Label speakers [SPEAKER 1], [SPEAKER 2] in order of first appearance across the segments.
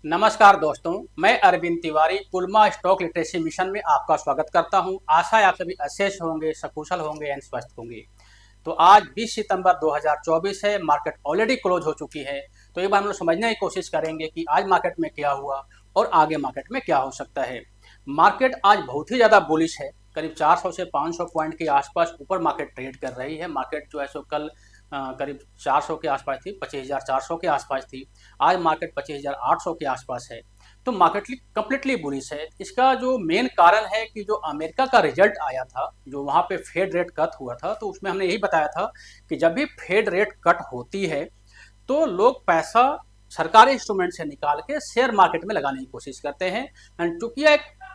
[SPEAKER 1] नमस्कार दोस्तों, मैं अरविंद तिवारी कुलमा स्टॉक लिटरेसी मिशन में आपका स्वागत करता हूं। आशा है आप सभी अच्छे होंगे, सकुशल होंगे एंड स्वस्थ होंगे। तो आज 20 सितंबर 2024 है। मार्केट ऑलरेडी क्लोज हो चुकी है। तो एक बार हम लोग समझने की कोशिश करेंगे कि आज मार्केट में क्या हुआ और आगे मार्केट में क्या हो सकता है। मार्केट आज बहुत ही ज़्यादा बुलिश है। करीब 400 से 500 पॉइंट के आसपास ऊपर मार्केट ट्रेड कर रही है। मार्केट जो है सो कल करीब 400 के आसपास थी, 25,400 के आसपास थी। आज मार्केट 25,800 के आसपास है। तो मार्केट कंप्लीटली बुलिश है। इसका जो मेन कारण है कि जो अमेरिका का रिजल्ट आया था, जो वहाँ पे फेड रेट कट हुआ था, तो उसमें हमने यही बताया था कि जब भी फेड रेट कट होती है तो लोग पैसा सरकारी इंस्ट्रूमेंट से निकाल के शेयर मार्केट में लगाने की कोशिश करते हैं। एंड चूंकि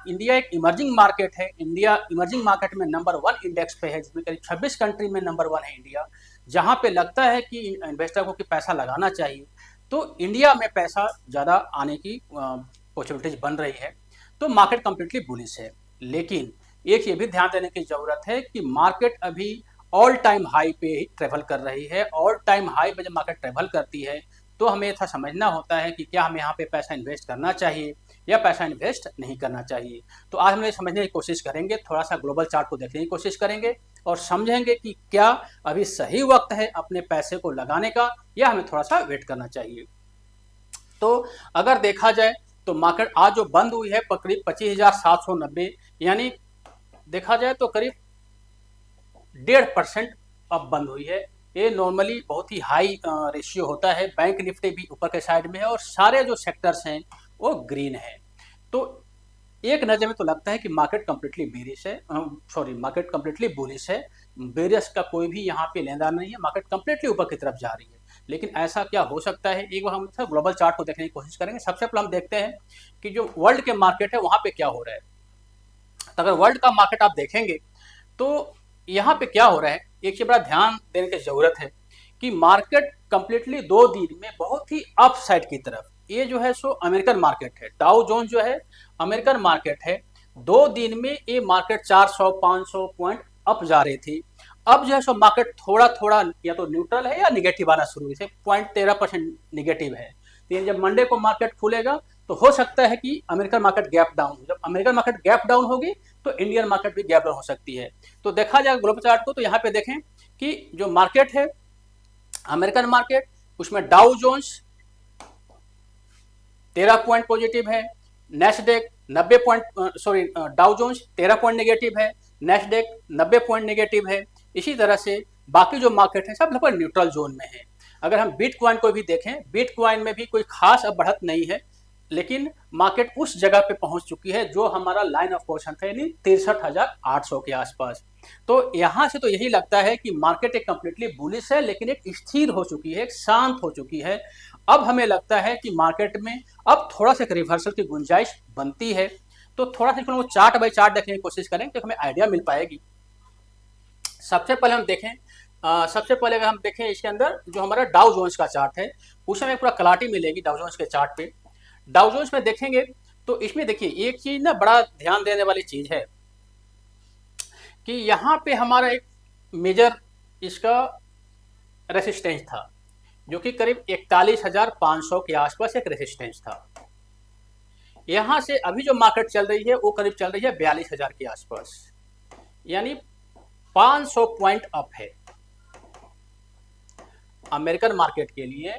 [SPEAKER 1] इंडिया एक इमर्जिंग मार्केट है, इंडिया इमर्जिंग मार्केट में नंबर 1 इंडेक्स पे है, जिसमें करीब 26 कंट्री में नंबर 1 है इंडिया, जहां पे लगता है कि इन्वेस्टर को कि पैसा लगाना चाहिए, तो इंडिया में पैसा ज़्यादा आने की पॉसिबिलिटीज बन रही है। तो मार्केट कंप्लीटली बुलिश है। लेकिन एक ये भी ध्यान देने की ज़रूरत है कि मार्केट अभी ऑल टाइम हाई पे ही ट्रेवल कर रही है। ऑल टाइम हाई पे जब मार्केट ट्रेवल करती है तो हमें था समझना होता है कि क्या हमें यहाँ पे पैसा इन्वेस्ट करना चाहिए या पैसा इन्वेस्ट नहीं करना चाहिए। तो आज हम ये समझने की कोशिश करेंगे, थोड़ा सा ग्लोबल चार्ट को देखने की कोशिश करेंगे और समझेंगे कि क्या अभी सही वक्त है अपने पैसे को लगाने का या हमें थोड़ा सा वेट करना चाहिए। तो अगर देखा जाए तो मार्केट आज जो बंद हुई है करीब 25,790, यानी देखा जाए तो करीब 1.5% अब बंद हुई है। ये नॉर्मली बहुत ही हाई रेशियो होता है। बैंक निफ्टी भी ऊपर के साइड में है और सारे जो सेक्टर्स हैं वो ग्रीन है। तो एक नज़र में तो लगता है कि मार्केट कम्प्लीटली बेरिश है, सॉरी मार्केट कम्प्लीटली बुलिश है। बेरिश का कोई भी यहाँ पे लेनदार नहीं है। मार्केट कम्प्लीटली ऊपर की तरफ जा रही है। लेकिन ऐसा क्या हो सकता है, एक बार हम ग्लोबल चार्ट को देखने की कोशिश करेंगे। सबसे पहले हम देखते हैं कि जो वर्ल्ड के मार्केट है वहाँ पे क्या हो रहा है। तो अगर वर्ल्ड का मार्केट आप देखेंगे तो यहाँ पे क्या हो रहा है, एक चीज बड़ा ध्यान देने की जरूरत है कि मार्केट कंप्लीटली 2 दिन में बहुत ही अप साइड की तरफ, ये जो है सो अमेरिकन मार्केट है, डाउ जोन जो है अमेरिकन मार्केट है, 2 दिन में ये मार्केट 400-500 पॉइंट अप जा रही थी। अब जो है सो मार्केट थोड़ा थोड़ा या तो न्यूट्रल है या निगेटिव आना शुरू हुई, 0.13% निगेटिव है। तो जब मंडे को मार्केट खुलेगा तो हो सकता है कि अमेरिकन मार्केट गैप डाउन, जब अमेरिकन मार्केट गैप डाउन होगी तो इंडियन मार्केट भी गैप डाउन हो सकती है। तो देखा जाए ग्लोबल चार्ट को तो यहाँ पे देखें कि जो मार्केट है अमेरिकन मार्केट, उसमें डाउ जोन्स 13 पॉइंट पॉजिटिव है, Nasdaq 90 point sorry Dow Jones 13 point negative है, नेस्डेक 90 पॉइंट नेगेटिव है। इसी तरह से बाकी जो मार्केट है सब लगभग न्यूट्रल जोन में है। अगर हम बिटकॉइन को भी देखें, बिटकॉइन में भी कोई खास अब बढ़त नहीं है, लेकिन मार्केट उस जगह पे पहुंच चुकी है जो हमारा लाइन ऑफ पोजिशन था, यानी 63,800 के आसपास। तो यहां से तो यही लगता है कि मार्केट एक कंप्लीटली बुलिश है, लेकिन एक स्थिर हो चुकी है, एक शांत हो चुकी है। अब हमें लगता है कि मार्केट में अब थोड़ा सा रिवर्सल की गुंजाइश बनती है। तो थोड़ा सा वो चार्ट बाय चार्ट देखने की कोशिश करें तो हमें आइडिया मिल पाएगी। सबसे पहले हम देखें, सबसे पहले अगर हम देखें इसके अंदर जो हमारा डाउ जोन्स का चार्ट है, उसमें हमें पूरा क्लैरिटी मिलेगी डाउ जोन्स के चार्ट पे। डाउ जोन्स में देखेंगे तो इसमें देखिए एक चीज ना बड़ा ध्यान देने वाली चीज है कि यहाँ पे हमारा एक मेजर इसका रेसिस्टेंस था, जो कि करीब 41,500 के आसपास एक रेसिस्टेंस था। यहाँ से अभी जो मार्केट चल रही है वो करीब चल रही है 42,000 के आसपास, यानी 500 पॉइंट अप है। अमेरिकन मार्केट के लिए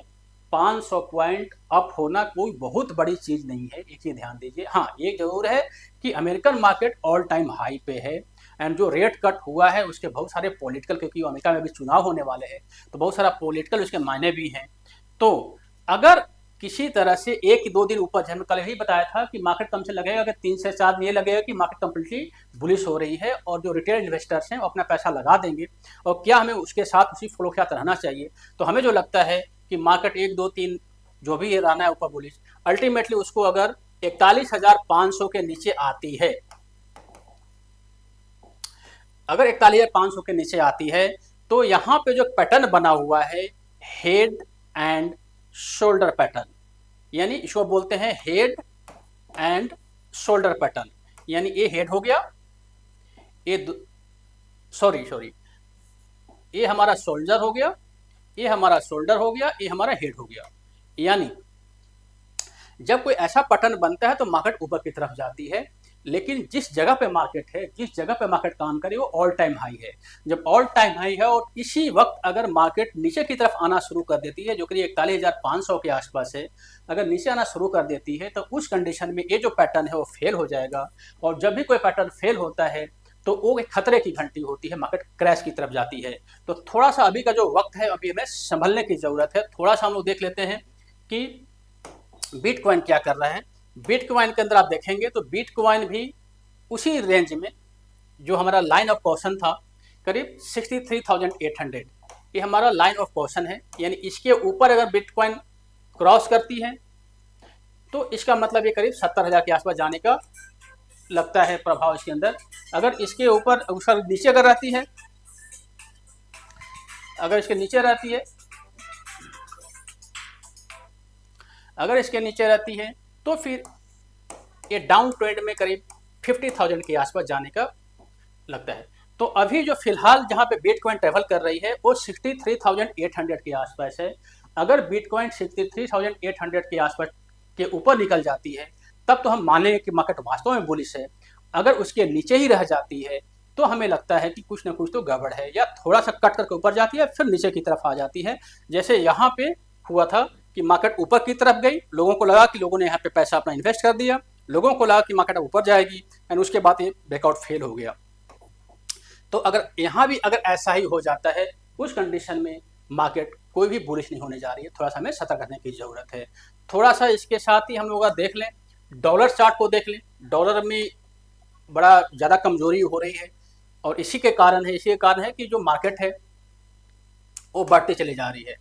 [SPEAKER 1] 500 पॉइंट अप होना कोई बहुत बड़ी चीज नहीं है, एक चीज ध्यान दीजिए। हाँ, ये जरूर है कि American market all time high पे है एंड जो रेट कट हुआ है उसके बहुत सारे पॉलिटिकल, क्योंकि अमेरिका में भी चुनाव होने वाले हैं तो बहुत सारा पॉलिटिकल उसके मायने भी हैं। तो अगर किसी तरह से 1-2 दिन ऊपर, जैसे कल यही बताया था कि मार्केट कम से लगेगा, अगर 3 से 4 दिन ये लगेगा कि मार्केट कंप्लीटली बुलिश हो रही है और जो रिटेल इन्वेस्टर्स हैं वो अपना पैसा लगा देंगे, और क्या हमें उसके साथ उसी फ्लो के साथ रहना चाहिए। तो हमें जो लगता है कि मार्केट 1-2-3 जो भी ये रहना है ऊपर बुलिश, अल्टीमेटली उसको अगर 41,500 के नीचे आती है, अगर 41,500 के नीचे आती है तो यहाँ पे जो पैटर्न बना हुआ है हेड एंड शोल्डर पैटर्न, यानी इसको बोलते हैं हेड एंड शोल्डर पैटर्न, यानी ये हेड हो गया, ये सॉरी सॉरी ये हमारा शोल्डर हो गया, ये हमारा शोल्डर हो गया, ये हमारा हेड हो गया। यानी जब कोई ऐसा पैटर्न बनता है तो मार्केट ऊपर की तरफ जाती है, लेकिन जिस जगह पे मार्केट है, जिस जगह पे मार्केट काम करे वो ऑल टाइम हाई है। जब ऑल टाइम हाई है और इसी वक्त अगर मार्केट नीचे की तरफ आना शुरू कर देती है, जो कि 41,500 के आसपास है, अगर नीचे आना शुरू कर देती है तो उस कंडीशन में ये जो पैटर्न है वो फेल हो जाएगा। और जब भी कोई पैटर्न फेल होता है तो वो एक खतरे की घंटी होती है, मार्केट क्रैश की तरफ जाती है। तो थोड़ा सा अभी का जो वक्त है, अभी हमें संभलने की जरूरत है। थोड़ा सा हम लोग देख लेते हैं कि बिटकॉइन क्या कर रहा है। बिटकॉइन के अंदर आप देखेंगे तो बिटकॉइन भी उसी रेंज में, जो हमारा लाइन ऑफ क्वेश्चन था करीब 63,800, ये हमारा लाइन ऑफ क्वेश्चन है। यानी इसके ऊपर अगर बिटकॉइन क्रॉस करती है तो इसका मतलब ये करीब 70,000 के आसपास जाने का लगता है प्रभाव इसके अंदर। अगर इसके ऊपर, उसका नीचे अगर रहती है, अगर इसके नीचे रहती है, अगर इसके नीचे रहती है तो फिर ये डाउन ट्रेंड में करीब 50,000 के आसपास जाने का लगता है। तो अभी जो फिलहाल जहां पे बिटकॉइन ट्रेवल कर रही है वो 63,800 के आसपास है। अगर बिटकॉइन 63,800 के आसपास के ऊपर निकल जाती है तब तो हम मानेंगे कि मार्केट वास्तव में बुलिश है। अगर उसके नीचे ही रह जाती है तो हमें लगता है कि कुछ ना कुछ तो गड़बड़ है, या थोड़ा सा कट करके ऊपर जाती है फिर नीचे की तरफ आ जाती है। जैसे यहाँ पे हुआ था कि मार्केट ऊपर की तरफ गई, लोगों को लगा कि लोगों ने यहाँ पे पैसा अपना इन्वेस्ट कर दिया, लोगों को लगा कि मार्केट ऊपर जाएगी, एंड उसके बाद ये ब्रेकआउट फेल हो गया। तो अगर यहाँ भी अगर ऐसा ही हो जाता है, उस कंडीशन में मार्केट कोई भी बुलिश नहीं होने जा रही है। थोड़ा सा हमें सतर्क रहने की जरूरत है। थोड़ा सा इसके साथ ही हम लोग देख लें, डॉलर चार्ट को देख लें। डॉलर में बड़ा ज़्यादा कमजोरी हो रही है और इसी के कारण है कि जो मार्केट है वो बढ़ते चली जा रही है।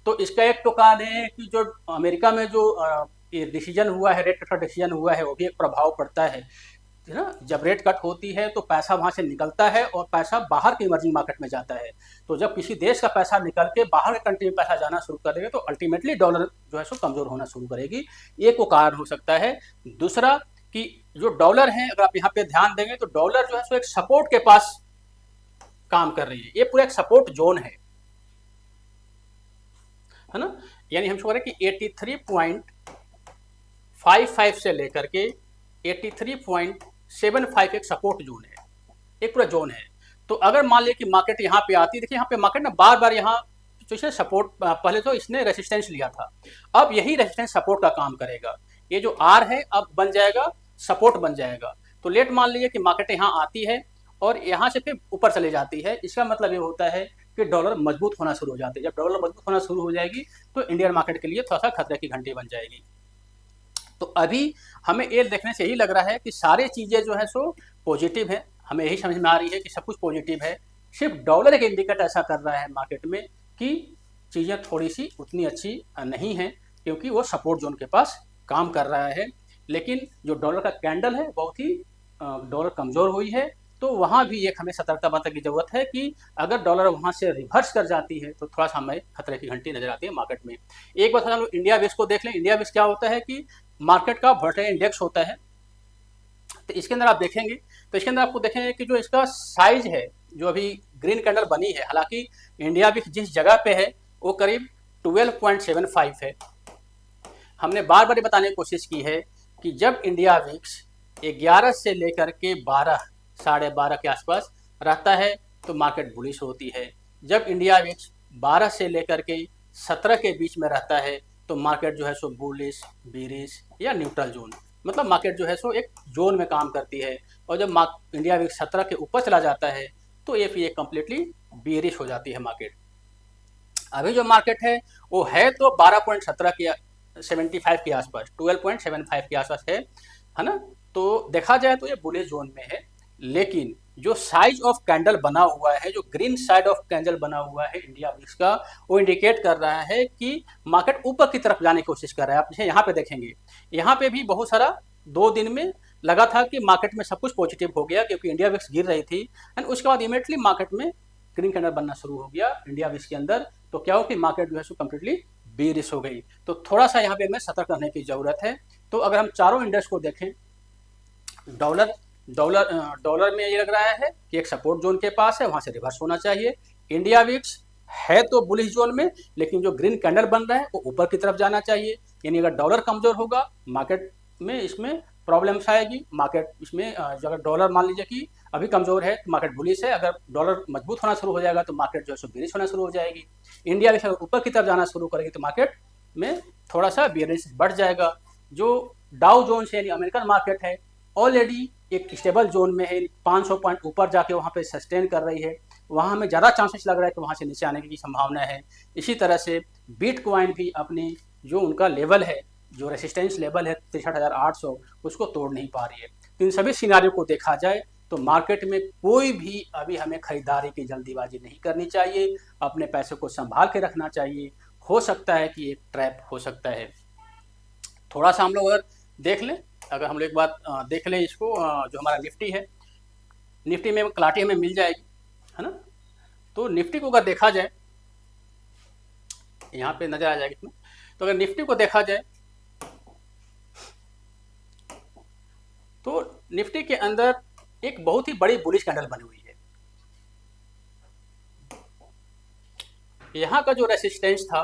[SPEAKER 1] तो इसका एक तो कारण है कि जो अमेरिका में जो ये डिसीजन हुआ है, रेट कट का डिसीजन हुआ है, वो भी एक प्रभाव पड़ता है ना। जब रेट कट होती है तो पैसा वहां से निकलता है और पैसा बाहर के इमर्जिंग मार्केट में जाता है। तो जब किसी देश का पैसा निकल के बाहर के कंट्री में पैसा जाना शुरू करेगा तो अल्टीमेटली डॉलर जो है सो कमजोर होना शुरू करेगी। एक वो कारण हो सकता है। दूसरा कि जो डॉलर है, अगर आप यहाँ पे ध्यान देंगे तो डॉलर जो है सो एक सपोर्ट के पास काम कर रही है। ये पूरा एक सपोर्ट जोन है ना। यानी हम कह रहे हैं कि 83.55 से लेकर के 83.75 एक सपोर्ट जोन है, एक पूरा जोन है। तो अगर मान लिया कि मार्केट यहाँ पे आती, देखिए यहाँ पे मार्केट ना बार बार यहाँ तो सपोर्ट, पहले तो इसने रेसिस्टेंस लिया था, अब यही रेसिस्टेंस सपोर्ट का काम करेगा। ये जो आर है अब बन जाएगा सपोर्ट बन जाएगा। तो लेट मान लीजिए कि मार्केट यहाँ आती है और यहाँ से फिर ऊपर चले जाती है, इसका मतलब ये होता है कि डॉलर मजबूत होना शुरू हो जाती है। जब डॉलर मजबूत होना शुरू हो जाएगी तो इंडियन मार्केट के लिए थोड़ा सा खतरे की घंटी बन जाएगी। तो अभी हमें ये देखने से यही लग रहा है कि सारी चीज़ें जो है सो पॉजिटिव है। हमें यही समझ में आ रही है कि सब कुछ पॉजिटिव है। सिर्फ डॉलर एक इंडिकेट ऐसा कर रहा है मार्केट में कि चीज़ें थोड़ी सी उतनी अच्छी नहीं हैं, क्योंकि वो सपोर्ट जोन के पास काम कर रहा है। लेकिन जो डॉलर का कैंडल है बहुत ही डॉलर कमज़ोर हुई है। तो वहाँ भी एक हमें सतर्कता बरतने की जरूरत है कि अगर डॉलर वहाँ से रिवर्स कर जाती है तो थोड़ा सा हमें खतरे की घंटी नजर आती है मार्केट में। एक बार हम लोग इंडिया विक्स को देख लें। इंडिया विक्स क्या होता है कि मार्केट का वोलेटाइल इंडेक्स होता है। तो इसके अंदर आप देखेंगे तो इसके अंदर आपको देखेंगे कि जो इसका साइज है, जो अभी ग्रीन कैंडल बनी है, हालांकि इंडिया विक्स जिस जगह पे है वो करीब 12.75 है। हमने बार बार बताने की कोशिश की है कि जब इंडिया विक्स 11 से लेकर के 12 साढ़े 12 के आसपास रहता है तो मार्केट बुलिश होती है। जब इंडिया विक्स 12 से लेकर के 17 के बीच में रहता है तो मार्केट जो है सो बुलिश, बीरिश या न्यूट्रल जोन, मतलब मार्केट जो है सो एक जोन में काम करती है। और जब इंडिया विक्स 17 के ऊपर चला जाता है तो ये फिर कम्प्लीटली बीरिश हो जाती है मार्केट। अभी जो मार्केट है वो है तो 12.17 के 75 के आसपास, 12.75 के आसपास है ना। तो देखा जाए तो ये बुलिश जोन में है। लेकिन जो साइज ऑफ कैंडल बना हुआ है, जो ग्रीन साइड ऑफ कैंडल बना हुआ है इंडिया विक्स का, वो इंडिकेट कर रहा है कि मार्केट ऊपर की तरफ जाने की कोशिश कर रहा है। आप यहाँ पे देखेंगे, यहाँ पे भी बहुत सारा 2 दिन में लगा था कि मार्केट में सब कुछ पॉजिटिव हो गया क्योंकि इंडिया विक्स गिर रही थी, एंड उसके बाद इमीडिएटली मार्केट में ग्रीन कैंडल बनना शुरू हो गया इंडिया विक्स के अंदर। तो क्या हो कि मार्केट जो है सो कम्प्लीटली बेरिश हो गई। तो थोड़ा सा यहाँ पे हमें सतर्क रहने की जरूरत है। तो अगर हम चारों इंडेक्स को देखें, डॉलर में ये लग रहा है कि एक सपोर्ट जोन के पास है, वहां से रिवर्स होना चाहिए। इंडिया विक्स है तो बुलिश जोन में, लेकिन जो ग्रीन कैंडल बन रहा है वो ऊपर की तरफ जाना चाहिए। यानी अगर डॉलर कमज़ोर होगा मार्केट में इसमें प्रॉब्लम्स आएगी। मार्केट इसमें जो अगर डॉलर मान लीजिए कि अभी कमज़ोर है तो मार्केट बुलिश है, अगर डॉलर मजबूत होना शुरू हो जाएगा तो मार्केट जो है सो बेरिश होना शुरू हो जाएगी। इंडिया भी ऊपर की तरफ जाना शुरू करेगी तो मार्केट में थोड़ा सा बेरिश बढ़ जाएगा। जो डाउ जोन्स है यानी अमेरिकन मार्केट है ऑलरेडी एक स्टेबल जोन में है, 500 पॉइंट ऊपर जाके वहाँ पे सस्टेन कर रही है, वहाँ हमें ज़्यादा चांसेस लग रहा है कि वहाँ से नीचे आने की संभावना है। इसी तरह से बिटकॉइन भी अपनी जो उनका लेवल है, जो रेसिस्टेंस लेवल है 63,800, उसको तोड़ नहीं पा रही है। तो इन सभी सिनारियों को देखा जाए तो मार्केट में कोई भी अभी हमें खरीदारी की जल्दीबाजी नहीं करनी चाहिए, अपने पैसे को संभाल के रखना चाहिए। हो सकता है कि एक ट्रैप हो सकता है। थोड़ा सा हम लोग अगर देख लें, अगर हम लोग एक बात देख लें इसको, जो हमारा निफ्टी है, निफ्टी में क्लाटी हमें मिल जाएगी, है ना। तो निफ्टी को अगर देखा जाए, यहाँ पे नजर आ जाएगी इसमें। तो अगर निफ्टी को देखा जाए तो निफ्टी के अंदर एक बहुत ही बड़ी बुलिश कैंडल बनी हुई है। यहाँ का जो रेसिस्टेंस था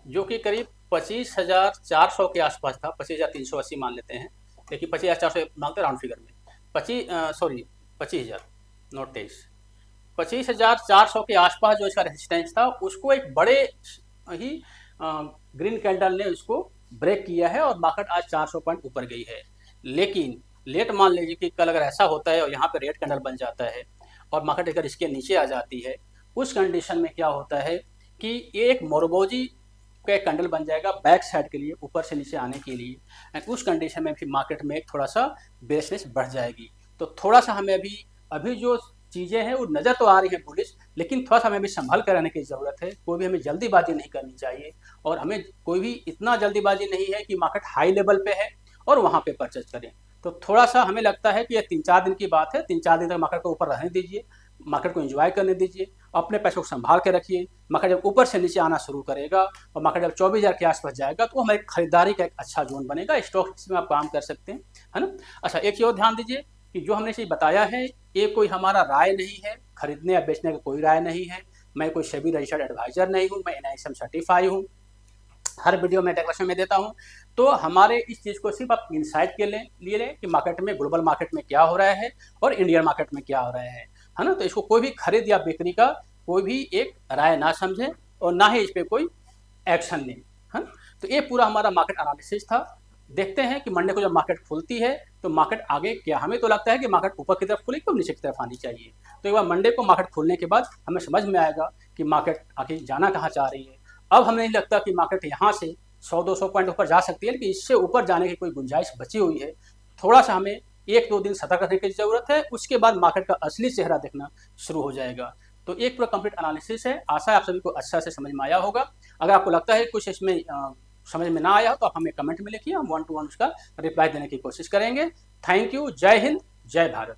[SPEAKER 1] जो कि करीब 25,400 के आसपास था, 25,380 मान लेते हैं, लेकिन 25,400 मांगते राउंड फिगर में, 25,000 नोट 23, 25,400 के आसपास जो इसका रेसिस्टेंस था उसको एक बड़े ही ग्रीन कैंडल ने उसको ब्रेक किया है और मार्केट आज 400 पॉइंट ऊपर गई है। लेकिन लेट मान लीजिए कि कल अगर ऐसा होता है और यहाँ पे रेड कैंडल बन जाता है और मार्केट अगर इसके नीचे आ जाती है, उस कंडीशन में क्या होता है कि ये एक मोरबोजी का एक कैंडल बन जाएगा बैक साइड के लिए, ऊपर से नीचे आने के लिए, एंड उस कंडीशन में भी मार्केट में थोड़ा सा बेरिशनेस बढ़ जाएगी। तो थोड़ा सा हमें अभी जो चीज़ें हैं वो नज़र तो आ रही है बुलिश, लेकिन थोड़ा सा हमें भी संभल कर रहने की ज़रूरत है। कोई भी हमें जल्दीबाजी नहीं करनी चाहिए और हमें कोई भी इतना जल्दीबाजी नहीं है कि मार्केट हाई लेवल पे है और वहाँ पे परचेज करें। तो थोड़ा सा हमें लगता है कि ये 3-4 दिन की बात है, 3-4 दिन तक मार्केट को ऊपर रहने दीजिए, मार्केट को एंजॉय करने दीजिए, अपने पैसों को संभाल के रखिए। मार्केट जब ऊपर से नीचे आना शुरू करेगा और मार्केट जब 24,000 के आसपास जाएगा तो हमारी खरीदारी का एक अच्छा जोन बनेगा, स्टॉक में आप काम कर सकते हैं, है ना। अच्छा, एक चीज़ और ध्यान दीजिए कि जो हमने चीज़ बताया है ये कोई हमारा राय नहीं है, खरीदने या बेचने का कोई राय नहीं है। मैं कोई सेबी रजिस्टर्ड एडवाइजर नहीं हूँ, मैं NISM सर्टिफाई हूँ, हर वीडियो में डेक्लेरेशन में देता हूँ। तो हमारे इस चीज़ को सिर्फ आप इंसाइट के लिए लें कि मार्केट में, ग्लोबल मार्केट में क्या हो रहा है और इंडियन मार्केट में क्या हो रहा है ना। तो इसको कोई भी खरीद या बिक्री का कोई भी एक राय ना समझे और ना ही इस पर कोई एक्शन लें, है। तो ये पूरा हमारा मार्केट एनालिसिस था। देखते हैं कि मंडे को जब मार्केट खुलती है तो मार्केट आगे क्या, हमें तो लगता है कि मार्केट ऊपर की तरफ खुलेगी तो नीचे की तरफ आनी चाहिए। तो एक बार मंडे को मार्केट खुलने के बाद हमें समझ में आएगा कि मार्केट आगे जाना कहाँ चाह रही है। अब हमें नहीं लगता कि मार्केट यहाँ से 100-200 पॉइंट ऊपर जा सकती है, लेकिन इससे ऊपर जाने की कोई गुंजाइश बची हुई है। थोड़ा सा हमें 1-2 दिन सतर्क रहने की ज़रूरत है, उसके बाद मार्केट का असली चेहरा देखना शुरू हो जाएगा। तो एक पूरा कंप्लीट एनालिसिस है, आशा है आप सभी को अच्छा से समझ में आया होगा। अगर आपको लगता है कुछ इसमें समझ में ना आया हो तो आप हमें कमेंट में लिखिए, हम 1-to-1 उसका रिप्लाई देने की कोशिश करेंगे। Thank you. जय हिंद, जय भारत।